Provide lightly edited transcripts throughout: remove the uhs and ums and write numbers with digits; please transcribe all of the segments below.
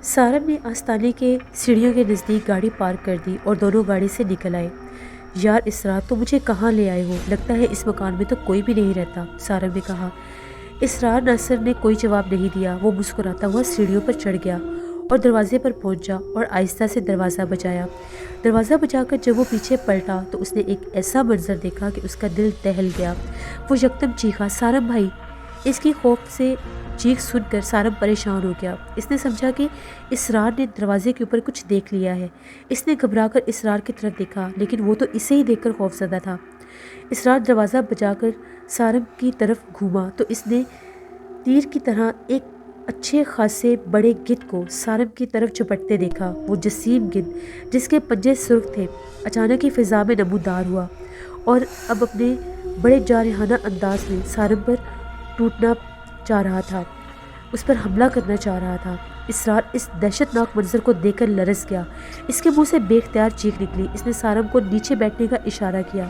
سارم نے آستانے کے سیڑھیوں کے نزدیک گاڑی پارک کر دی اور دونوں گاڑی سے نکل آئے۔ یار اسرار، تو مجھے کہاں لے آئے ہو؟ لگتا ہے اس مکان میں تو کوئی بھی نہیں رہتا، سارم نے کہا۔ اسرار ناصر نے کوئی جواب نہیں دیا۔ وہ مسکراتا ہوا سیڑھیوں پر چڑھ گیا اور دروازے پر پہنچا اور آہستہ سے دروازہ بجایا۔ دروازہ بجا کر جب وہ پیچھے پلٹا تو اس نے ایک ایسا منظر دیکھا کہ اس کا دل دہل گیا۔ وہ یکدم چیخا، سارم بھائی! اس کی خوف سے چیخ سن کر سارم پریشان ہو گیا۔ اس نے سمجھا کہ اسرار نے دروازے کے اوپر کچھ دیکھ لیا ہے۔ اس نے گھبرا کر اسرار کی طرف دیکھا، لیکن وہ تو اسے ہی دیکھ کر خوف زدہ تھا۔ اسرار دروازہ بجا کر سارم کی طرف گھوما تو اس نے تیر کی طرح ایک اچھے خاصے بڑے گدھ کو سارم کی طرف چپٹتے دیکھا۔ وہ جسیم گدھ جس کے پنجے سرخ تھے اچانک ہی فضا میں نمودار ہوا اور اب اپنے بڑے جارحانہ انداز میں سارم پر ٹوٹنا چاہ رہا تھا، اس پر حملہ کرنا چاہ رہا تھا۔ اسرار اس دہشت ناک منظر کو دیکھ کر لرز گیا۔ اس کے منہ سے بے اختیار چیخ نکلی۔ اس نے سارم کو نیچے بیٹھنے کا اشارہ کیا۔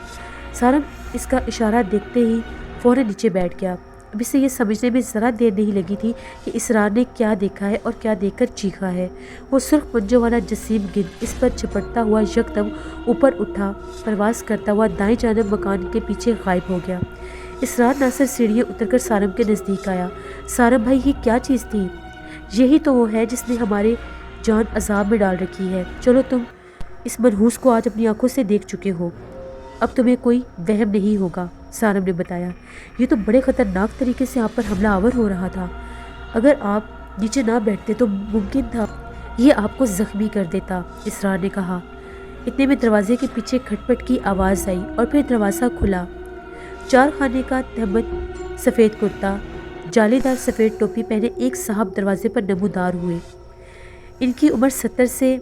سارم اس کا اشارہ دیکھتے ہی فوراً نیچے بیٹھ گیا۔ اب اسے یہ سمجھنے میں ذرا دیر نہیں لگی تھی کہ اسرار نے کیا دیکھا ہے اور کیا دیکھ کر چیخا ہے۔ وہ سرخ پنجوں والا جسیم گدھ اس پر چپٹتا ہوا یکدم اوپر اٹھا، پرواز کرتا ہوا دائیں جانب مکان کے پیچھے غائب ہو گیا۔ اسرار ناصر سیڑھیاں اتر کر سارم کے نزدیک آیا۔ سارم بھائی، یہ کیا چیز تھی؟ یہی تو وہ ہے جس نے ہمارے جان عذاب میں ڈال رکھی ہے۔ چلو، تم اس منحوس کو آج اپنی آنکھوں سے دیکھ چکے ہو، اب تمہیں کوئی وہم نہیں ہوگا، سارم نے بتایا۔ یہ تو بڑے خطرناک طریقے سے آپ پر حملہ آور ہو رہا تھا۔ اگر آپ نیچے نہ بیٹھتے تو ممکن تھا یہ آپ کو زخمی کر دیتا، اسرار نے کہا۔ اتنے میں دروازے کے پیچھے کھٹ پٹ کی آواز آئی اور پھر دروازہ کھلا۔ چار خانے کا تہمت سفید کرتا، جالی دار سفید ٹوپی پہنے ایک صاحب دروازے پر نمودار ہوئے۔ ان کی عمر 70 سے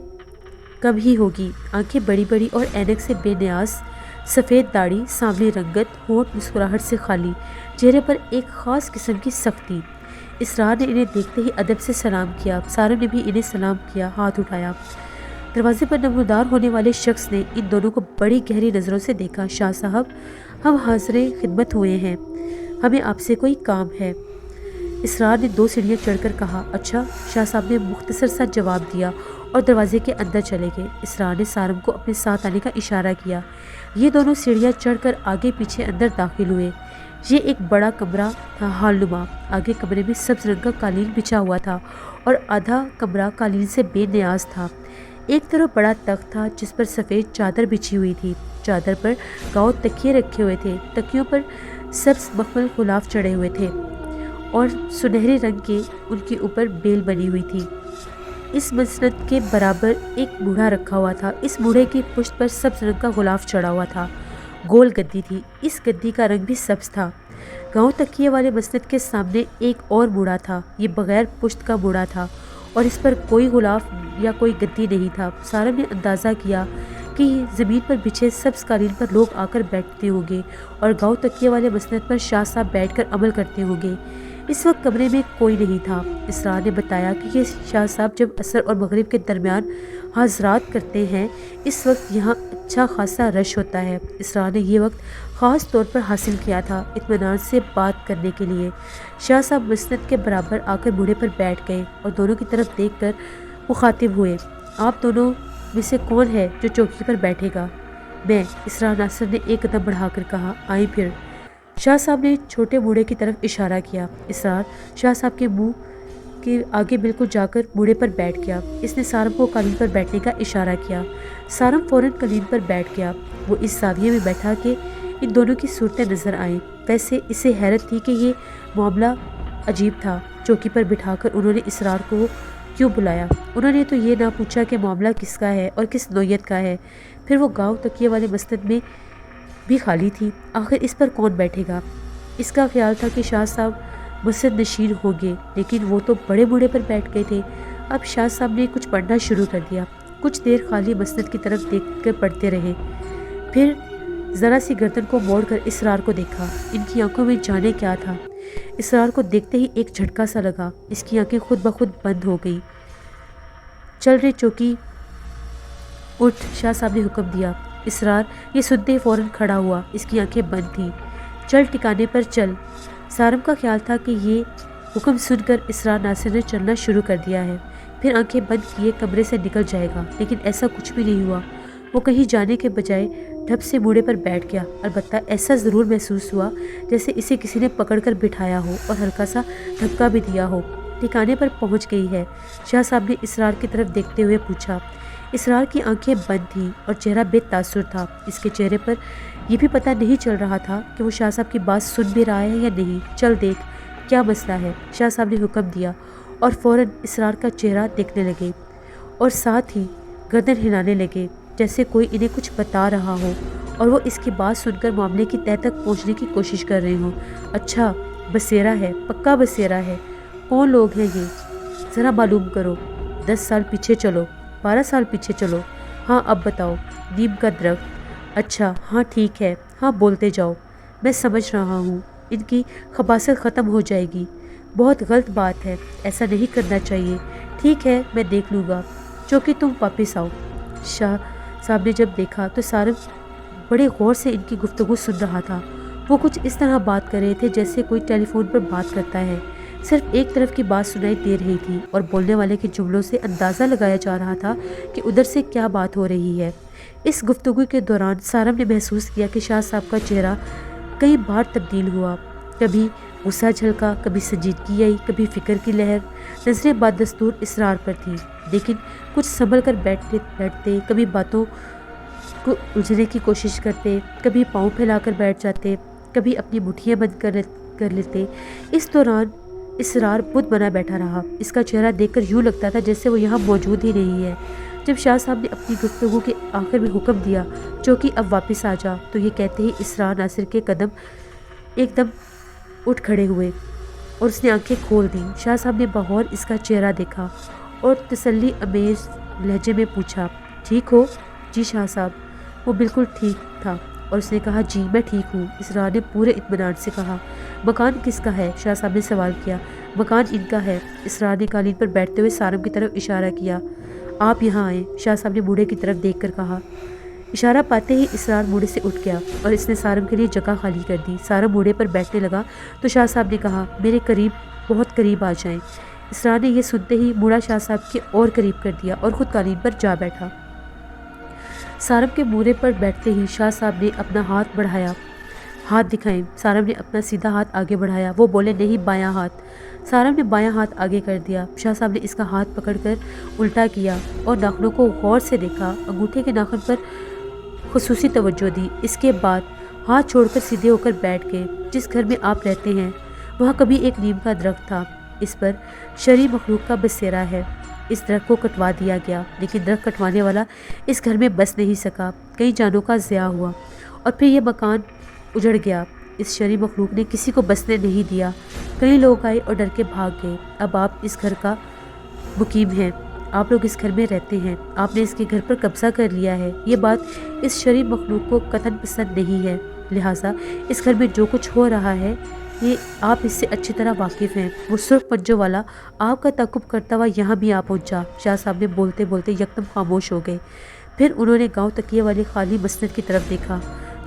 کم ہی ہوگی، آنکھیں بڑی بڑی اور اینک سے بے نیاز، سفید داڑھی، سانولی رنگت، ہونٹ مسکراہٹ سے خالی، چہرے پر ایک خاص قسم کی سختی۔ اسرار نے انہیں دیکھتے ہی ادب سے سلام کیا۔ سارم نے بھی انہیں سلام کیا، ہاتھ اٹھایا۔ دروازے پر نمودار ہونے والے شخص نے ان دونوں کو بڑی گہری نظروں سے دیکھا۔ شاہ صاحب، ہم حاضر خدمت ہوئے ہیں، ہمیں آپ سے کوئی کام ہے، اسرار نے 2 سیڑھیاں چڑھ کر کہا۔ اچھا، شاہ صاحب نے مختصر سا جواب دیا اور دروازے کے اندر چلے گئے۔ اسرار نے سارم کو اپنے ساتھ آنے کا اشارہ کیا۔ یہ دونوں سیڑھیاں چڑھ کر آگے پیچھے اندر داخل ہوئے۔ یہ ایک بڑا کمرہ تھا، ہال نما۔ آگے کمرے میں سبز رنگ کا قالین بچھا ہوا تھا اور آدھا کمرہ قالین سے بے نیاز تھا۔ ایک طرف بڑا تخت تھا جس پر سفید چادر بچھی ہوئی تھی۔ چادر پر گاؤں تکیے رکھے ہوئے تھے، تکیوں پر سبز مخمل غلاف چڑھے ہوئے تھے اور سنہرے رنگ کے ان کے اوپر بیل بنی ہوئی تھی۔ اس مسند کے برابر ایک بوڑھا رکھا ہوا تھا۔ اس بوڑھے کی پشت پر سبز رنگ کا غلاف چڑھا ہوا تھا۔ گول گدی تھی، اس گدی کا رنگ بھی سبز تھا۔ گاؤں تکیے والے مسند کے سامنے ایک اور بوڑھا تھا، یہ بغیر پشت کا بوڑھا تھا اور اس پر کوئی غلاف یا کوئی گدی نہیں تھا۔ سارم نے اندازہ کیا کہ زمین پر بچھے سبز قالین پر لوگ آ کر بیٹھتے ہوں گے اور گاؤں تکیے والے مسند پر شاہ صاحب بیٹھ کر عمل کرتے ہوں گے۔ اس وقت کمرے میں کوئی نہیں تھا۔ اسرار نے بتایا کہ یہ شاہ صاحب جب عصر اور مغرب کے درمیان حاضرات کرتے ہیں، اس وقت یہاں اچھا خاصا رش ہوتا ہے۔ اسرار نے یہ وقت خاص طور پر حاصل کیا تھا اطمینان سے بات کرنے کے لیے۔ شاہ صاحب مسند کے برابر آ کر بوڑھے پر بیٹھ گئے اور دونوں کی طرف دیکھ کر مخاطب ہوئے۔ آپ دونوں میں سے کون ہے جو چوکی پر بیٹھے گا؟ میں، اسرار ناصر نے ایک قدم بڑھا کر کہا۔ آئیں پھر، شاہ صاحب نے چھوٹے بوڑھے کی طرف اشارہ کیا۔ اسرار شاہ صاحب کے منہ کے آگے بالکل جا کر بوڑھے پر بیٹھ گیا۔ اس نے سارم کو قالین پر بیٹھنے کا اشارہ کیا۔ سارم فوراً قالین پر بیٹھ گیا۔ وہ اس زاویے میں بیٹھا کہ ان دونوں کی صورتیں نظر آئیں۔ ویسے اسے حیرت تھی کہ یہ معاملہ عجیب تھا، چوکی پر بٹھا کر انہوں نے اسرار کو کیوں بلایا؟ انہوں نے تو یہ نہ پوچھا کہ معاملہ کس کا ہے اور کس نوعیت کا ہے۔ پھر وہ گاؤں تکیے والے مسند میں بھی خالی تھی، آخر اس پر کون بیٹھے گا؟ اس کا خیال تھا کہ شاہ صاحب مسند نشین ہوں گے، لیکن وہ تو بڑے بوڑھے پر بیٹھ گئے تھے۔ اب شاہ صاحب نے کچھ پڑھنا شروع کر دیا۔ کچھ دیر خالی مسند کی طرف دیکھ کر پڑھتے رہے، پھر ذرا سی گردن کو موڑ کر اسرار کو دیکھا۔ ان کی آنکھوں میں جانے کیا تھا، اسرار کو دیکھتے ہی ایک جھٹکا سا لگا، اس کی آنکھیں خود بخود بند ہو گئی۔ چل رے چوکی، اٹھ، شاہ صاحب نے حکم دیا۔ اسرار یہ سنتے ہی فوراً کھڑا ہوا، اس کی آنکھیں بند تھیں۔ چل ٹکانے پر چل۔ سارم کا خیال تھا کہ یہ حکم سن کر اسرار ناصر نے چلنا شروع کر دیا ہے۔ پھر آنکھیں بند کیے کمرے سے نکل جائے گا، لیکن ایسا کچھ بھی نہیں ہوا۔ وہ کہیں جانے کے بجائے ڈھب سے موڑے پر بیٹھ گیا۔ البتہ ایسا ضرور محسوس ہوا جیسے اسے کسی نے پکڑ کر بٹھایا ہو اور ہلکا سا دھکا بھی دیا ہو۔ ٹھکانے پر پہنچ گئی ہے؟ شاہ صاحب نے اسرار کی طرف دیکھتے ہوئے پوچھا۔ اسرار کی آنکھیں بند تھیں اور چہرہ بے تاثر تھا۔ اس کے چہرے پر یہ بھی پتہ نہیں چل رہا تھا کہ وہ شاہ صاحب کی بات سن بھی رہا ہے یا نہیں۔ چل دیکھ کیا مسئلہ ہے، شاہ صاحب نے حکم دیا اور فوراً اسرار کا چہرہ دیکھنے لگے اور ساتھ ہی گردن ہلانے لگے جیسے کوئی انہیں کچھ بتا رہا ہو اور وہ اس کی بات سن کر معاملے کی تہہ تک پہنچنے کی کوشش کر رہے ہوں۔ اچھا بسیرا ہے، پکا بسیرا ہے۔ کون لوگ ہیں یہ؟ ذرا معلوم کرو۔ 10 سال پیچھے چلو، 12 سال پیچھے چلو۔ ہاں اب بتاؤ۔ نیم کا درخت۔ اچھا ہاں ٹھیک ہے، ہاں بولتے جاؤ، میں سمجھ رہا ہوں۔ ان کی خباثت ختم ہو جائے گی۔ بہت غلط بات ہے، ایسا نہیں کرنا چاہیے۔ ٹھیک ہے میں دیکھ لوں گا، چونکہ تم واپس آؤ۔ شاہ صاحب نے جب دیکھا تو سارم بڑے غور سے ان کی گفتگو سن رہا تھا۔ وہ کچھ اس طرح بات کر رہے تھے جیسے کوئی ٹیلی فون پر بات کرتا ہے۔ صرف ایک طرف کی بات سنائی دے رہی تھی اور بولنے والے کے جملوں سے اندازہ لگایا جا رہا تھا کہ ادھر سے کیا بات ہو رہی ہے۔ اس گفتگو کے دوران سارم نے محسوس کیا کہ شاہ صاحب کا چہرہ کئی بار تبدیل ہوا۔ کبھی غصہ جھلکا، کبھی سنجیدگی آئی، کبھی فکر کی لہر۔ نظریں بدستور اسرار پر تھیں، لیکن کچھ سنبھل کر بیٹھتے، کبھی باتوں کو الجھنے کی کوشش کرتے، کبھی پاؤں پھیلا کر بیٹھ جاتے، کبھی اپنی مٹھیاں بند کر لیتے۔ اس دوران اسرار بت بنا بیٹھا رہا۔ اس کا چہرہ دیکھ کر یوں لگتا تھا جیسے وہ یہاں موجود ہی نہیں ہے۔ جب شاہ صاحب نے اپنی گفتگو کے آخر میں حکم دیا چوکی اب واپس آ جا، تو یہ کہتے ہی اسرار ناصر کے قدم ایک دم اٹھ کھڑے ہوئے اور اس نے آنکھیں کھول دیں۔ شاہ صاحب نے بغور اس کا چہرہ دیکھا اور تسلی امیز لہجے میں پوچھا، ٹھیک ہو؟ جی شاہ صاحب۔ وہ بالکل ٹھیک تھا اور اس نے کہا جی میں ٹھیک ہوں۔ اسرار نے پورے اطمینان سے کہا۔ مکان کس کا ہے؟ شاہ صاحب نے سوال کیا۔ مکان ان کا ہے۔ اسرار نے قالین پر بیٹھتے ہوئے سارم کی طرف اشارہ کیا۔ آپ یہاں آئیں، شاہ صاحب نے موڑے کی طرف دیکھ کر کہا۔ اشارہ پاتے ہی اسرار موڑے سے اٹھ گیا اور اس نے سارم کے لیے جگہ خالی کر دی۔ سارم موڑے پر بیٹھنے لگا تو شاہ صاحب نے کہا، میرے قریب، بہت قریب آ جائیں۔ اسرار نے یہ سنتے ہی موڑا شاہ صاحب کے اور قریب کر دیا اور خود قالین پر جا بیٹھا۔ سارم کے موڑے پر بیٹھتے ہی شاہ صاحب نے اپنا ہاتھ بڑھایا۔ ہاتھ دکھائیں۔ سارم نے اپنا سیدھا ہاتھ آگے بڑھایا۔ وہ بولے، نہیں بایاں ہاتھ۔ سارم نے بایاں ہاتھ آگے کر دیا۔ شاہ صاحب نے اس کا ہاتھ پکڑ کر الٹا کیا اور ناخنوں کو غور سے دیکھا۔ انگوٹھے کے ناخن پر خصوصی توجہ دی۔ اس کے بعد ہاتھ چھوڑ کر سیدھے ہو کر بیٹھ گئے۔ جس گھر میں آپ رہتے ہیں وہاں کبھی ایک نیم کا درخت تھا۔ اس پر شرعی مخلوق کا بسیرا ہے۔ اس درخت کو کٹوا دیا گیا، لیکن درخت کٹوانے والا اس گھر میں بس نہیں سکا۔ کئی جانوں کا ضیاع ہوا اور پھر یہ مکان اجڑ گیا۔ اس شرعی مخلوق نے کسی کو بسنے نہیں دیا۔ کئی لوگ آئے اور ڈر کے بھاگ گئے۔ اب آپ اس گھر کا مقیم ہیں۔ آپ لوگ اس گھر میں رہتے ہیں۔ آپ نے اس کے گھر پر قبضہ کر لیا ہے۔ یہ بات اس شرعی مخلوق کو قطعاً پسند نہیں ہے، لہٰذا اس گھر میں جو کچھ ہو رہا ہے یہ آپ اس سے اچھی طرح واقف ہیں۔ وہ سرخ پنجوں والا آپ کا تعقب کرتا ہوا یہاں بھی آ پہنچا۔ شاہ صاحب نے بولتے بولتے یکدم خاموش ہو گئے۔ پھر انہوں نے گاؤں تکیے والے خالی مسند کی طرف دیکھا۔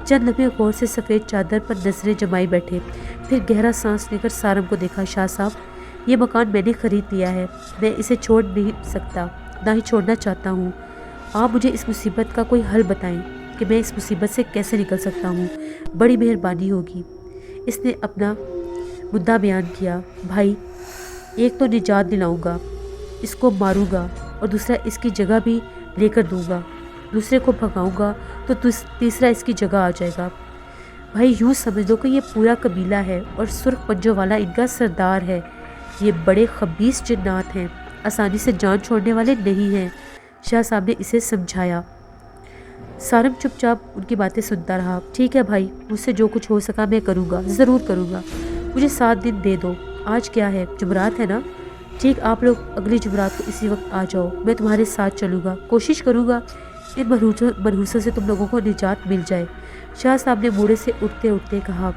چند لمحے غور سے سفید چادر پر نظریں جمائے بیٹھے، پھر گہرا سانس لے کر سارم کو دیکھا۔ شاہ صاحب، یہ مکان میں نے خرید لیا ہے، میں اسے چھوڑ نہیں سکتا، نہ ہی چھوڑنا چاہتا ہوں۔ آپ مجھے اس مصیبت کا کوئی حل بتائیں کہ میں اس مصیبت سے کیسے نکل سکتا ہوں، بڑی مہربانی ہوگی۔ اس نے اپنا مدعا بیان کیا۔ بھائی، ایک تو نجات دلاؤں گا، اس کو ماروں گا، اور دوسرا اس کی جگہ بھی لے کر دوں گا۔ دوسرے کو بھگاؤں گا تو تیسرا اس کی جگہ آ جائے گا۔ بھائی یوں سمجھ لو کہ یہ پورا قبیلہ ہے اور سرخ پنجوں والا ان کا سردار ہے۔ یہ بڑے خبیث جنات ہیں، آسانی سے جان چھوڑنے والے نہیں ہیں۔ شاہ صاحب نے اسے سمجھایا۔ سارم چپ چاپ ان کی باتیں سنتا رہا۔ ٹھیک ہے بھائی، مجھ سے جو کچھ ہو سکا میں کروں گا، ضرور کروں گا۔ مجھے 7 دن دے دو۔ آج کیا ہے؟ جمعرات ہے نا؟ ٹھیک، آپ لوگ اگلی جمعرات کو اسی وقت آ جاؤ، میں تمہارے ساتھ چلوں گا، کوشش کروں گا ان منحوسوں سے تم لوگوں کو نجات مل جائے۔ شاہ صاحب نے موڑے سے اٹھتے اٹھتے کہا۔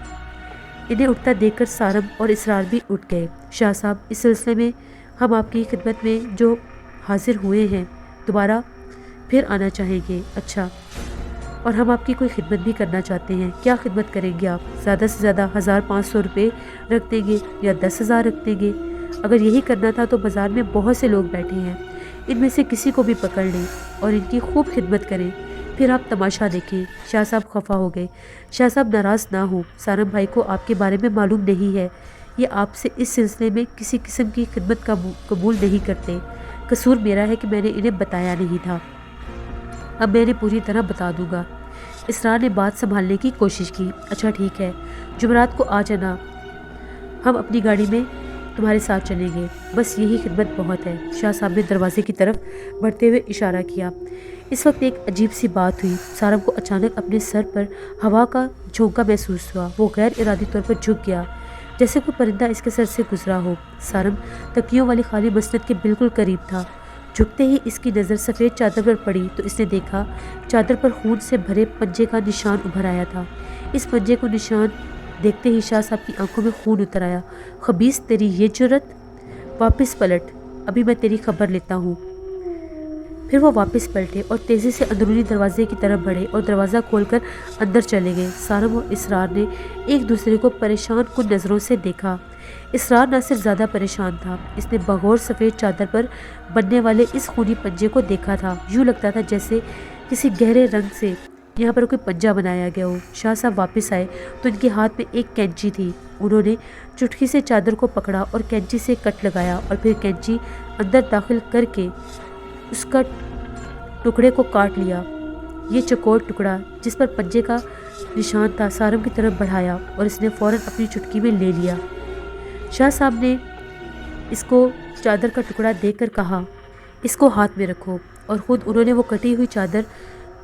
انہیں اٹھتا دیکھ کر سارم اور اسرار بھی اٹھ گئے۔ شاہ صاحب، اس سلسلے میں ہم آپ کی خدمت میں جو حاضر ہوئے ہیں دوبارہ پھر آنا چاہیں گے۔ اچھا، اور ہم آپ کی کوئی خدمت بھی کرنا چاہتے ہیں۔ کیا خدمت کریں گے آپ؟ زیادہ سے زیادہ 1500 روپے رکھ دیں گے یا 10,000 رکھ دیں گے؟ اگر یہی کرنا تھا تو بازار میں بہت سے لوگ بیٹھے ہیں، ان میں سے کسی کو بھی پکڑ لیں اور ان کی خوب خدمت کریں، پھر آپ تماشا دیکھیں۔ شاہ صاحب خفا ہو گئے۔ شاہ صاحب ناراض نہ ہوں، سارم بھائی کو آپ کے بارے میں معلوم نہیں ہے، یہ آپ سے اس سلسلے میں کسی قسم کی خدمت قبول نہیں کرتے۔ قصور میرا ہے کہ میں نے انہیں بتایا نہیں تھا، اب میں انہیں پوری طرح بتا دوں گا۔ اسرار نے بات سنبھالنے کی کوشش کی۔ اچھا ٹھیک ہے، جمعرات کو آ جانا، ہم اپنی گاڑی میں تمہارے ساتھ چلیں گے، بس یہی خدمت بہت ہے۔ شاہ صاحب نے دروازے کی طرف بڑھتے ہوئے اشارہ کیا۔ اس وقت ایک عجیب سی بات ہوئی۔ سارم کو اچانک اپنے سر پر ہوا کا جھونکا محسوس ہوا۔ وہ غیر ارادی طور پر جھک گیا، جیسے کوئی پرندہ اس کے سر سے گزرا ہو۔ سارم تکیوں والی خالی مسند کے بالکل قریب تھا۔ جھکتے ہی اس کی نظر سفید چادر پر پڑی تو اس نے دیکھا چادر پر خون سے بھرے پنجے کا نشان ابھر آیا تھا۔ اس پنجے کو نشان دیکھتے ہی شاہ صاحب کی آنکھوں میں خون اتر آیا۔ خبیث، تیری یہ جرت! واپس پلٹ، ابھی میں تیری خبر لیتا ہوں۔ پھر وہ واپس پلٹے اور تیزی سے اندرونی دروازے کی طرف بڑھے اور دروازہ کھول کر اندر چلے گئے۔ سارم اور اسرار نے ایک دوسرے کو پریشان کن نظروں سے دیکھا۔ اسرار نہ صرف زیادہ پریشان تھا، اس نے بغور سفید چادر پر بننے والے اس خونی پنجے کو دیکھا تھا۔ یوں لگتا تھا جیسے کسی گہرے رنگ سے یہاں پر کوئی پنجہ بنایا گیا ہو۔ شاہ صاحب واپس آئے تو ان کے ہاتھ میں ایک کینچی تھی۔ انہوں نے چٹکی سے چادر کو پکڑا اور کینچی سے کٹ لگایا اور پھر کینچی اندر داخل کر کے اس کا ٹکڑے کو کاٹ لیا۔ یہ چکور ٹکڑا جس پر پنجے کا نشان تھا سارم کی طرف بڑھایا اور اس نے فوراً اپنی چٹکی میں لے لیا۔ شاہ صاحب نے اس کو چادر کا ٹکڑا دے کر کہا، اس کو ہاتھ میں رکھو، اور خود انہوں نے وہ کٹی ہوئی چادر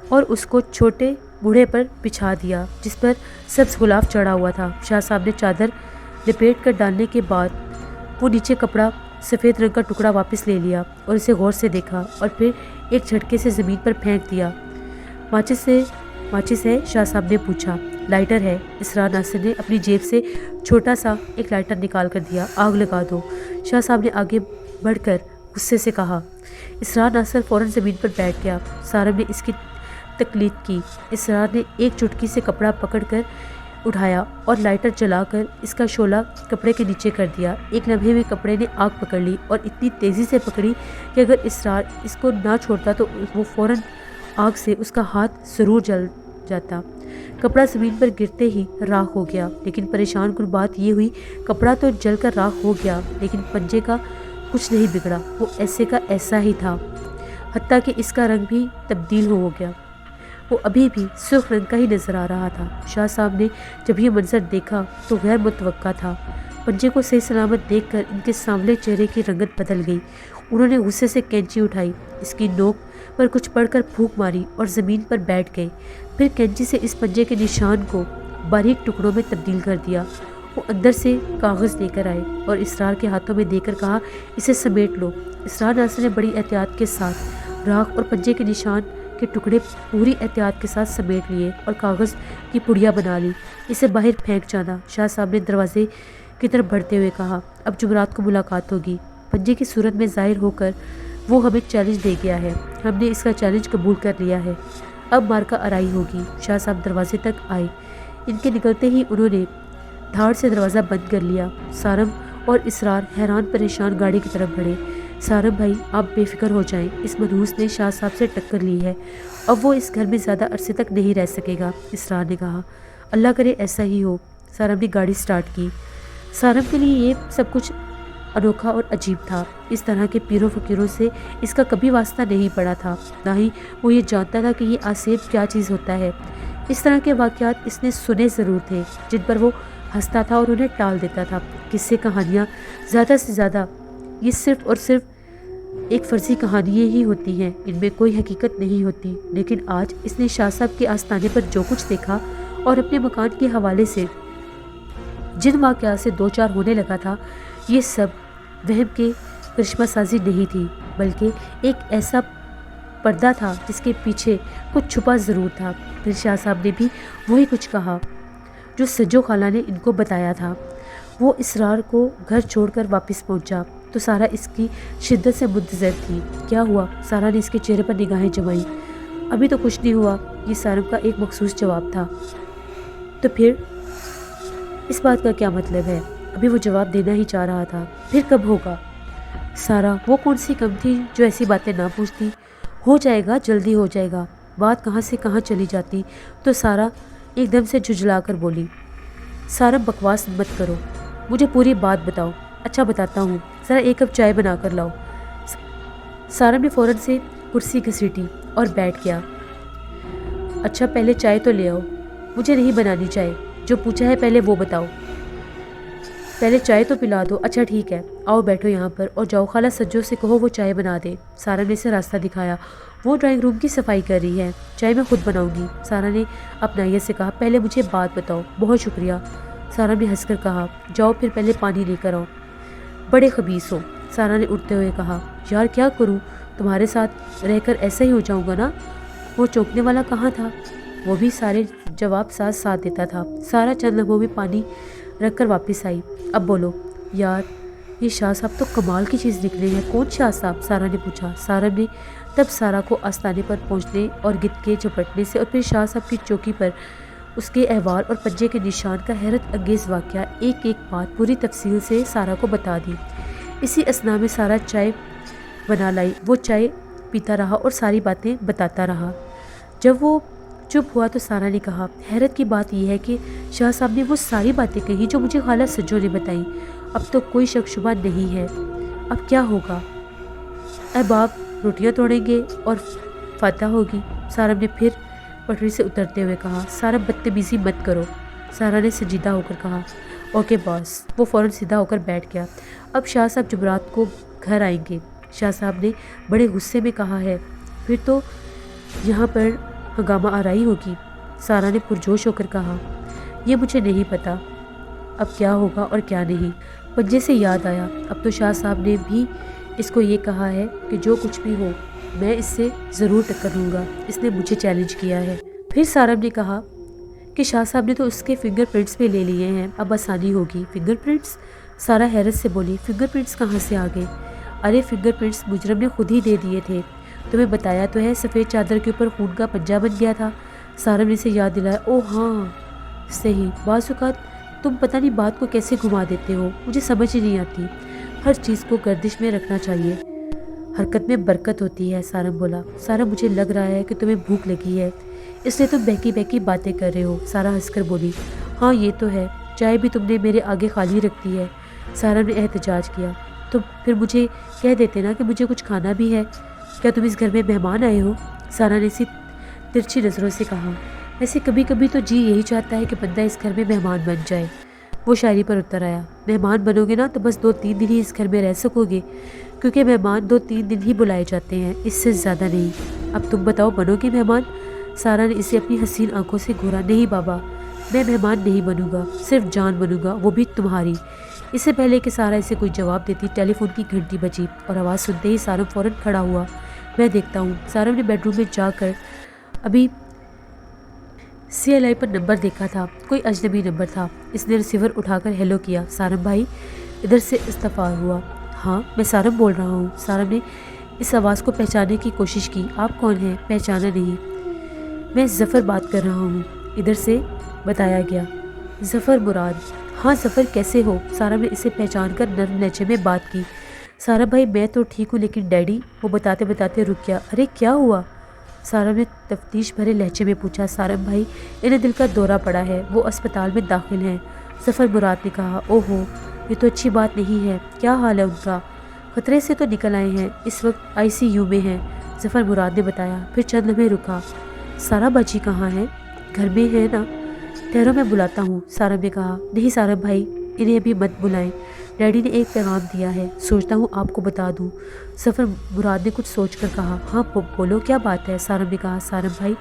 اور اس کو چھوٹے بوڑھے پر بچھا دیا جس پر سبز غلاف چڑھا ہوا تھا۔ شاہ صاحب نے چادر لپیٹ کر ڈالنے کے بعد وہ نیچے کپڑا سفید رنگ کا ٹکڑا واپس لے لیا اور اسے غور سے دیکھا اور پھر ایک جھٹکے سے زمین پر پھینک دیا۔ ماچس ہے؟ شاہ صاحب نے پوچھا۔ لائٹر ہے، اسرار ناصر نے اپنی جیب سے چھوٹا سا ایک لائٹر نکال کر دیا۔ آگ لگا دو، شاہ صاحب نے آگے بڑھ کر غصے سے کہا۔ اسرار ناصر فوراً زمین پر بیٹھ گیا۔ سارم نے اس کی تقلید کی۔ اسرار نے ایک چٹکی سے کپڑا پکڑ کر اٹھایا اور لائٹر جلا کر اس کا شعلہ کپڑے کے نیچے کر دیا۔ ایک لمحے میں کپڑے نے آگ پکڑ لی اور اتنی تیزی سے پکڑی کہ اگر اسرار اس کو نہ چھوڑتا تو وہ فوراً آگ سے اس کا ہاتھ ضرور جل جاتا۔ کپڑا زمین پر گرتے ہی راکھ ہو گیا، لیکن پریشان کن بات یہ ہوئی کپڑا تو جل کر راکھ ہو گیا لیکن پنجے کا کچھ نہیں بگڑا، وہ ایسے کا ایسا ہی تھا، حتیٰ کہ اس کا رنگ بھی تبدیل ہو گیا، وہ ابھی بھی سرخ رنگ کا ہی نظر آ رہا تھا۔ شاہ صاحب نے جب یہ منظر دیکھا تو غیر متوقع تھا۔ پنجے کو صحیح سلامت دیکھ کر ان کے سانولے چہرے کی رنگت بدل گئی۔ انہوں نے غصے سے کینچی اٹھائی، اس کی نوک پر کچھ پڑھ کر پھونک ماری اور زمین پر بیٹھ گئے۔ پھر کینچی سے اس پنجے کے نشان کو باریک ٹکڑوں میں تبدیل کر دیا۔ وہ اندر سے کاغذ لے کر آئے اور اسرار کے ہاتھوں میں دے کر کہا، اسے سمیٹ لو۔ اسرار ناصر نے بڑی احتیاط کے ساتھ راکھ اور پنجے کے نشان کے ٹکڑے پوری احتیاط کے ساتھ سمیٹ لیے اور کاغذ کی پڑیا بنا لی۔ اسے باہر پھینک جانا۔ شاہ صاحب نے دروازے کی طرف بڑھتے ہوئے کہا، اب جمعرات کو ملاقات ہوگی۔ پنجے کی صورت میں ظاہر ہو کر وہ ہمیں چیلنج دے گیا ہے، ہم نے اس کا چیلنج قبول کر لیا ہے، اب مارکا آرائی ہوگی۔ شاہ صاحب دروازے تک آئے، ان کے نکلتے ہی انہوں نے دھاڑ سے دروازہ بند کر لیا۔ سارم اور اسرار حیران پریشان گاڑی کی طرف بڑھے۔ سارم بھائی آپ بے فکر ہو جائیں، اس منحوس نے شاہ صاحب سے ٹکر لی ہے، اب وہ اس گھر میں زیادہ عرصے تک نہیں رہ سکے گا۔ اسرار نے کہا، اللہ کرے ایسا ہی ہو۔ سارم نے گاڑی سٹارٹ کی۔ سارم کے لیے یہ سب کچھ انوکھا اور عجیب تھا، اس طرح کے پیروں فقیروں سے اس کا کبھی واسطہ نہیں پڑا تھا، نہ ہی وہ یہ جانتا تھا کہ یہ آسیب کیا چیز ہوتا ہے۔ اس طرح کے واقعات اس نے سنے ضرور تھے جن پر وہ ہنستا تھا اور انہیں ٹال دیتا تھا۔ قصے کہانیاں زیادہ سے زیادہ یہ صرف اور صرف ایک فرضی کہانیاں ہی ہوتی ہیں، ان میں کوئی حقیقت نہیں ہوتی، لیکن آج اس نے شاہ صاحب کے آستانے پر جو کچھ دیکھا اور اپنے مکان کے حوالے سے جن واقعات سے دو چار ہونے لگا تھا، یہ سب وہم کے کرشمہ سازی نہیں تھی، بلکہ ایک ایسا پردہ تھا جس کے پیچھے کچھ چھپا ضرور تھا۔ پھر شاہ صاحب نے بھی وہی کچھ کہا جو سجو خالہ نے ان کو بتایا تھا۔ وہ اسرار کو گھر چھوڑ کر واپس پہنچا تو سارا اس کی شدت سے منتظر تھی۔ کیا ہوا؟ سارا نے اس کے چہرے پر نگاہیں جمائیں۔ ابھی تو کچھ نہیں ہوا، یہ سارم کا ایک مخصوص جواب تھا۔ تو پھر اس بات کا کیا مطلب ہے؟ ابھی وہ جواب دینا ہی چاہ رہا تھا۔ پھر کب ہوگا؟ سارا وہ کون سی کم تھی جو ایسی باتیں نہ پوچھتی؟ ہو جائے گا، جلدی ہو جائے گا۔ بات کہاں سے کہاں چلی جاتی تو سارا ایک دم سے جھجلا کر بولی، سارا بکواس مت کرو، مجھے پوری بات بتاؤ۔ اچھا بتاتا ہوں، ذرا ایک کپ چائے بنا کر لاؤ۔ سارا نے فوراً سے کرسی گھسیٹی اور بیٹھ گیا۔ اچھا پہلے چائے تو لے آؤ۔ مجھے نہیں بنانی چائے، جو پوچھا ہے پہلے وہ بتاؤ۔ پہلے چائے تو پلا دو۔ اچھا ٹھیک ہے، آؤ بیٹھو یہاں پر اور جاؤ خالہ سجو سے کہو وہ چائے بنا دے۔ سارا نے اسے راستہ دکھایا، وہ ڈرائنگ روم کی صفائی کر رہی ہے، چائے میں خود بناؤں گی۔ سارا نے اپنائیت سے کہا، پہلے مجھے بات بتاؤ۔ بہت شکریہ، سارا نے ہنس کر کہا، جاؤ پھر پہلے پانی لے کر آؤ۔ بڑے خبیث ہو، سارا نے اٹھتے ہوئے کہا، یار کیا کروں، تمہارے ساتھ رہ کر ایسا ہی ہو جاؤں گا نا۔ وہ چونکنے والا کہاں تھا، وہ بھی سارے جواب ساتھ دیتا تھا۔ سارا چند لمحوں میں پانی رکھ کر واپس آئی۔ اب بولو یار، یہ شاہ صاحب تو کمال کی چیز نکلے ہیں۔ کون شاہ صاحب؟ سارا نے پوچھا۔ سارا نے تب سارا کو آستانے پر پہنچنے اور گدھ کے جھپٹنے سے اور پھر شاہ صاحب کی چوکی پر اس کے احوال اور پنجے کے نشان کا حیرت انگیز واقعہ ایک ایک بات پوری تفصیل سے سارا کو بتا دی۔ اسی اثنا میں سارا چائے بنا لائی۔ وہ چائے پیتا رہا اور ساری باتیں بتاتا رہا۔ جب وہ چپ ہوا تو سارا نے کہا، حیرت کی بات یہ ہے کہ شاہ صاحب نے وہ ساری باتیں کہیں جو مجھے خالہ سجو نے بتائیں۔ اب تو کوئی شک شبہ نہیں ہے، اب کیا ہوگا؟ اب آپ روٹیاں توڑیں گے اور فاتح ہوگی۔ سارا نے پھر پٹری سے اترتے ہوئے کہا، سارا بدتمیزی مت کرو۔ سارا نے سنجیدہ ہو کر کہا، اوکے باس۔ وہ فوراً سیدھا ہو کر بیٹھ گیا۔ اب شاہ صاحب جمعرات کو گھر آئیں گے، شاہ صاحب نے بڑے غصے میں کہا ہے، پھر تو یہاں پر ہنگامہ آرائی ہوگی۔ سارا نے پرجوش ہو کر کہا، یہ مجھے نہیں پتا اب کیا ہوگا اور کیا نہیں۔ پنجے سے یاد آیا، اب تو شاہ صاحب نے بھی اس کو یہ کہا ہے کہ جو کچھ بھی ہو میں اس سے ضرور ٹکر لوں گا، اس نے مجھے چیلنج کیا ہے۔ پھر سارا نے کہا کہ شاہ صاحب نے تو اس کے فنگر پرنٹس بھی لے لیے ہیں، اب آسانی ہوگی۔ Finger prints? سارا حیرت سے بولی، فنگر پرنٹس کہاں سے آ گئے؟ ارے فنگر پرنٹس مجرم نے خود ہی دے دیے تھے، تمہیں بتایا تو ہے، سفید چادر کے اوپر خون کا پنجہ بن گیا تھا۔ سارا نے اسے یاد دلایا، او ہاں صحیح، بعض اوقات تم پتہ نہیں بات کو کیسے گھما دیتے ہو، مجھے سمجھ ہی نہیں آتی۔ ہر چیز کو گردش میں رکھنا چاہیے، حرکت میں برکت ہوتی ہے۔ سارا بولا، سارا مجھے لگ رہا ہے کہ تمہیں بھوک لگی ہے، اس لیے تم بہکی بہکی باتیں کر رہے ہو۔ سارا ہنس کر بولی، ہاں یہ تو ہے، چائے بھی تم نے میرے آگے خالی رکھ دی ہے۔ سارا نے احتجاج کیا، تم پھر مجھے کہہ دیتے نا کہ مجھے کچھ کھانا بھی ہے، کیا تم اس گھر میں مہمان آئے ہو؟ سارا نے اسی ترچھی نظروں سے کہا، ایسے کبھی کبھی تو جی یہی چاہتا ہے کہ بندہ اس گھر میں مہمان بن جائے۔ وہ شاعری پر اتر آیا، مہمان بنو گے نا تو بس 2-3 دن ہی اس گھر میں رہ سکو گے، کیونکہ مہمان 2-3 دن ہی بلائے جاتے ہیں، اس سے زیادہ نہیں۔ اب تم بتاؤ، بنو گے مہمان؟ سارا نے اسے اپنی حسین آنکھوں سے گھورا، نہیں بابا، میں مہمان نہیں بنوں گا، صرف جان بنوں گا، وہ بھی تمہاری۔ اس سے پہلے کہ سارا اسے کوئی جواب دیتی، ٹیلی فون کی گھنٹی بجی اور آواز سنتے ہی سارا فوراً کھڑا ہوا۔ میں دیکھتا ہوں۔ سارا نے بیڈ روم میں جا کر ابھی CLI پر نمبر دیکھا تھا، کوئی اجنبی نمبر تھا۔ اس نے ریسیور اٹھا کر ہیلو کیا، سارم بھائی؟ ادھر سے استفار ہوا، ہاں میں سارم بول رہا ہوں۔ سارم نے اس آواز کو پہچاننے کی کوشش کی، آپ کون ہیں؟ پہچانا نہیں۔ میں ظفر بات کر رہا ہوں، ادھر سے بتایا گیا۔ ظفر مراد؟ ہاں ظفر، کیسے ہو؟ سارم نے اسے پہچان کر نرم لہجے میں بات کی۔ سارم بھائی میں تو ٹھیک ہوں، لیکن ڈیڈی؟ وہ بتاتے بتاتے رک گیا۔ ارے کیا ہوا؟ سارم نے تفتیش بھرے لہجے میں پوچھا۔ سارم بھائی انہیں دل کا دورہ پڑا ہے، وہ اسپتال میں داخل ہیں۔ ظفر مراد نے کہا، اوہو یہ تو اچھی بات نہیں ہے، کیا حال ہے ان کا؟ خطرے سے تو نکل آئے ہیں، اس وقت ICU میں ہیں، ظفر مراد نے بتایا۔ پھر چند لمحے رکا، سارا باجی کہاں ہے؟ گھر میں ہے نا؟ ٹھہرو میں بلاتا ہوں، سارم نے کہا۔ نہیں سارم بھائی انہیں ابھی مت بلائیں، ڈیڈی نے ایک پیغام دیا ہے، سوچتا ہوں آپ کو بتا دوں۔ ظفر مراد نے کچھ سوچ کر کہا، ہاں بولو کیا بات ہے؟ سارم نے کہا، سارم بھائی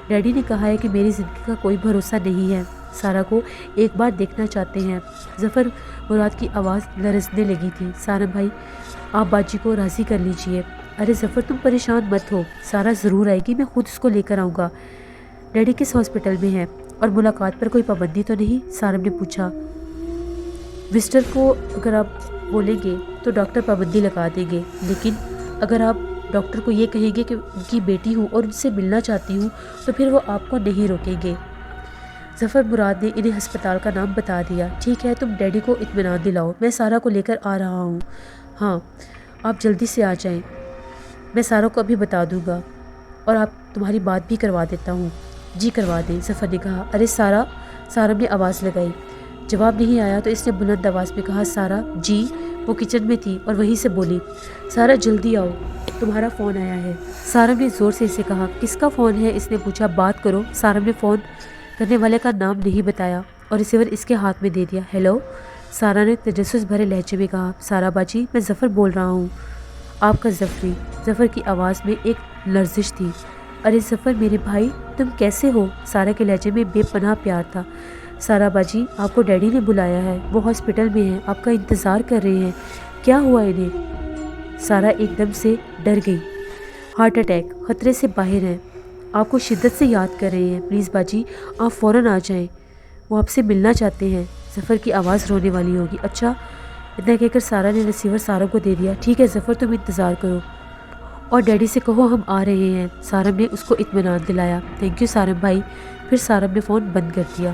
ڈیڈی نے کہا ہے کہ میری زندگی کا کوئی بھروسہ نہیں ہے، سارا کو ایک بار دیکھنا چاہتے ہیں۔ ظفر مراد کی آواز لرزنے لگی تھی۔ سارم بھائی آپ باجی کو راضی کر لیجئے۔ ارے ظفر تم پریشان مت ہو، سارا ضرور آئے گی، میں خود اس کو لے کر آؤں گا۔ ڈیڈی کس ہاسپٹل میں ہیں اور ملاقات پر کوئی پابندی تو نہیں؟ سارم نے پوچھا۔ وزٹر کو اگر آپ بولیں گے تو ڈاکٹر پابندی لگا دیں گے، لیکن اگر آپ ڈاکٹر کو یہ کہیں گے کہ ان کی بیٹی ہوں اور ان سے ملنا چاہتی ہوں تو پھر وہ آپ کو نہیں روکیں گے۔ ظفر مراد نے انہیں ہسپتال کا نام بتا دیا۔ ٹھیک ہے، تم ڈیڈی کو اطمینان دلاؤ، میں سارا کو لے کر آ رہا ہوں۔ ہاں، آپ جلدی سے آ جائیں، میں سارا کو ابھی بتا دوں گا اور آپ تمہاری بات بھی کروا دیتا ہوں۔ جی کروا دیں، ظفر نے کہا۔ ارے سارا، سارا نے آواز لگائی۔ جواب نہیں آیا تو اس نے بلند آواز میں کہا، سارا جی۔ وہ کچن میں تھی اور وہیں سے بولی، سارا جلدی آؤ، تمہارا فون آیا ہے۔ سارا نے زور سے اسے کہا، کس کا فون ہے؟ اس نے پوچھا۔ بات کرو۔ سارا نے فون کرنے والے کا نام نہیں بتایا اور ریسیور اس کے ہاتھ میں دے دیا۔ ہیلو، سارا نے تجسس بھرے لہجے میں کہا۔ سارا باجی، میں ظفر بول رہا ہوں، آپ کا ظفری۔ ظفر کی آواز میں ایک لرزش تھی۔ ارے ظفر میرے بھائی، تم کیسے ہو؟ سارا کے لہجے میں بے پناہ پیار تھا۔ سارا باجی، آپ کو ڈیڈی نے بلایا ہے، وہ ہاسپٹل میں ہیں، آپ کا انتظار کر رہے ہیں۔ کیا ہوا انہیں؟ سارا ایک دم سے ڈر گئی۔ ہارٹ اٹیک، خطرے سے باہر ہیں، آپ کو شدت سے یاد کر رہے ہیں، پلیز باجی آپ فوراً آ جائیں، وہ آپ سے ملنا چاہتے ہیں۔ ظفر کی آواز رونے والی ہوگی۔ اچھا، اتنا کہہ کر سارا نے ریسیور سارا کو دے دیا۔ ٹھیک ہے ظفر، تم انتظار کرو اور ڈیڈی سے کہو ہم آ رہے ہیں۔ سارم نے اس کو اطمینان دلایا۔ تھینک یو سارم بھائی۔ پھر سارم نے فون بند کر دیا۔